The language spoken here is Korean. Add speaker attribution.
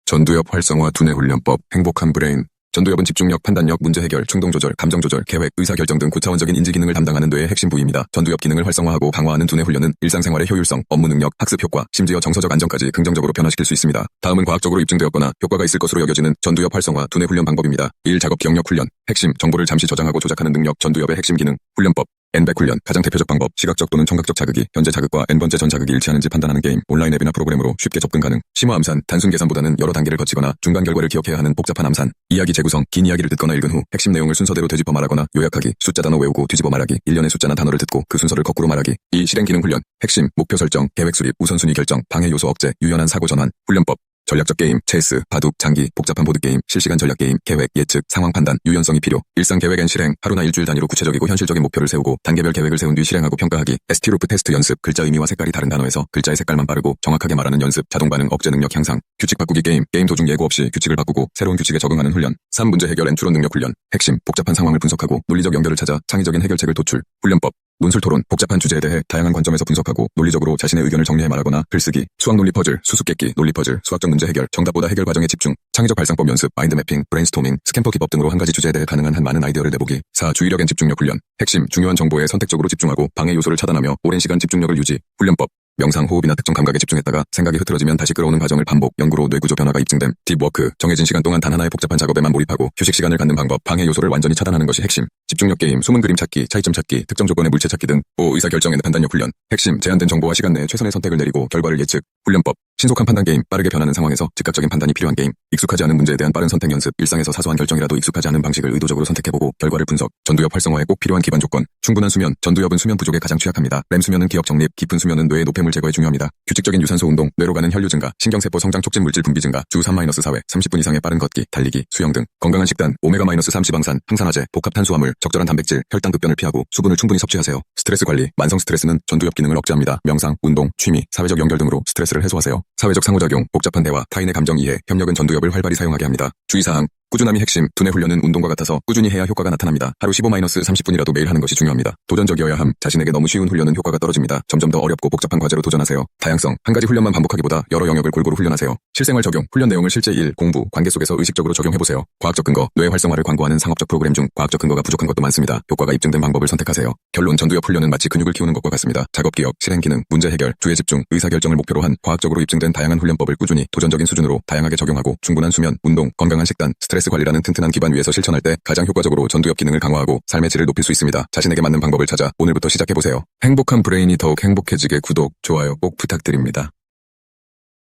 Speaker 1: 전두엽 활성화 두뇌 훈련법, 행복한 브레인. 전두엽은 집중력, 판단력, 문제 해결, 충동 조절, 감정 조절, 계획, 의사결정 등 고차원적인 인지 기능을 담당하는 뇌의 핵심 부위입니다. 전두엽 기능을 활성화하고 강화하는 두뇌 훈련은 일상생활의 효율성, 업무 능력, 학습 효과, 심지어 정서적 안정까지 긍정적으로 변화시킬 수 있습니다. 다음은 과학적으로 입증되었거나 효과가 있을 것으로 여겨지는 전두엽 활성화 두뇌 훈련 방법입니다. 1. 작업 기억력 훈련. 핵심, 정보를 잠시 저장하고 조작하는 능력, 전두엽의 핵심 기능, 훈련법. N백 훈련. 가장 대표적 방법, 시각적 또는 청각적 자극이 현재 자극과 N번째 전 자극이 일치하는지 판단하는 게임, 온라인 앱이나 프로그램으로 쉽게 접근 가능. 심화 암산, 단순 계산보다는 여러 단계를 거치거나 중간 결과를 기억해야 하는 복잡한 암산. 이야기 재구성, 긴 이야기를 듣거나 읽은 후 핵심 내용을 순서대로 되짚어 말하거나 요약하기, 숫자 단어 외우고 뒤집어 말하기, 일련의 숫자나 단어를 듣고 그 순서를 거꾸로 말하기. 2. 실행 기능 훈련. 핵심, 목표 설정, 계획 수립, 우선순위 결정, 방해 요소 억제, 유연한 사고 전환. 훈련법. 전략적 게임, 체스, 바둑, 장기, 복잡한 보드게임, 실시간 전략 게임, 계획, 예측, 상황 판단, 유연성이 필요. 일상 계획 앤 실행, 하루나 일주일 단위로 구체적이고 현실적인 목표를 세우고 단계별 계획을 세운 뒤 실행하고 평가하기. ST루프 테스트 연습, 글자 의미와 색깔이 다른 단어에서 글자의 색깔만 빠르고 정확하게 말하는 연습, 자동 반응 억제 능력 향상. 규칙 바꾸기 게임, 게임 도중 예고 없이 규칙을 바꾸고 새로운 규칙에 적응하는 훈련. 3. 문제 해결 앤 추론 능력 훈련. 핵심, 복잡한 상황을 분석하고 논리적 연결을 찾아 창의적인 해결책을 도출. 훈련법. 논술 토론, 복잡한 주제에 대해 다양한 관점에서 분석하고 논리적으로 자신의 의견을 정리해 말하거나 글쓰기. 수학 논리 퍼즐, 수수께끼, 논리 퍼즐, 수학적 문제 해결, 정답보다 해결 과정에 집중. 창의적 발상법 연습, 마인드 매핑, 브레인스토밍, 스탬퍼 기법 등으로 한 가지 주제에 대해 가능한 한 많은 아이디어를 내보기. 4. 주의력 앤 집중력 훈련. 핵심, 중요한 정보에 선택적으로 집중하고 방해 요소를 차단하며 오랜 시간 집중력을 유지. 훈련법. 명상, 호흡이나 특정 감각에 집중했다가 생각이 흐트러지면 다시 끌어오는 과정을 반복, 연구로 뇌구조 변화가 입증됨. 딥워크, 정해진 시간 동안 단 하나의 복잡한 작업에만 몰입하고 휴식 시간을 갖는 방법, 방해 요소를 완전히 차단하는 것이 핵심. 집중력 게임, 숨은 그림 찾기, 차이점 찾기, 특정 조건의 물체 찾기 등. 5. 의사결정 앤 판단력 훈련. 핵심, 제한된 정보와 시간 내에 최선의 선택을 내리고 결과를 예측. 훈련법. 신속한 판단 게임, 빠르게 변하는 상황에서 즉각적인 판단이 필요한 게임. 익숙하지 않은 문제에 대한 빠른 선택 연습, 일상에서 사소한 결정이라도 익숙하지 않은 방식을 의도적으로 선택해보고 결과를 분석. 전두엽 활성화에 꼭 필요한 기반 조건. 충분한 수면, 전두엽은 수면 부족에 가장 취약합니다. 렘 수면은 기억 정립, 깊은 수면은 뇌의 노폐물 제거에 중요합니다. 규칙적인 유산소 운동, 뇌로 가는 혈류 증가, 신경세포 성장 촉진 물질 분비 증가, 주 3-4회, 30분 이상의 빠른 걷기, 달리기, 수영 등. 건강한 식단, 오메가-3 지방산, 항산화제, 복합 탄수화물, 적절한 단백질, 혈당 급변을 피하고 수분을 충분히 섭취하세요. 스트레스 관리, 만성 스트레스는 전두엽 기능을 억제합니다. 명상, 운동, 취미, 사회적 연결 등으로 스트레스를 해소하세요. 사회적 상호작용, 복잡한 대화, 타인의 감정 이해, 협력은 전두엽을 활발히 사용하게 합니다. 주의사항. 꾸준함이 핵심, 두뇌 훈련은 운동과 같아서 꾸준히 해야 효과가 나타납니다. 하루 15-30분이라도 매일 하는 것이 중요합니다. 도전적이어야 함, 자신에게 너무 쉬운 훈련은 효과가 떨어집니다. 점점 더 어렵고 복잡한 과제로 도전하세요. 다양성, 한 가지 훈련만 반복하기보다 여러 영역을 골고루 훈련하세요. 실생활 적용, 훈련 내용을 실제 일, 공부, 관계 속에서 의식적으로 적용해보세요. 과학적 근거, 뇌 활성화를 광고하는 상업적 프로그램 중 과학적 근거가 부족한 것도 많습니다. 효과가 입증된 방법을 선택하세요. 결론, 전두엽 훈련은 마치 근육을 키우는 것과 같습니다. 작업 기억, 실행 기능, 문제 해결, 주의 집중, 의사결정을 목표로 한 과학적으로 입증된 다양한 훈련법을 꾸준히 도전적인 수준으로 다양하게 적용하고 충분한 수면, 운동, 건강한 식단, 스트레스 관리라는 튼튼한 기반 위에서 실천할 때 가장 효과적으로 전두엽 기능을 강화하고 삶의 질을 높일 수 있습니다. 자신에게 맞는 방법을 찾아 오늘부터 시작해보세요. 행복한 브레인이 더욱 행복해지게 구독, 좋아요 꼭 부탁드립니다.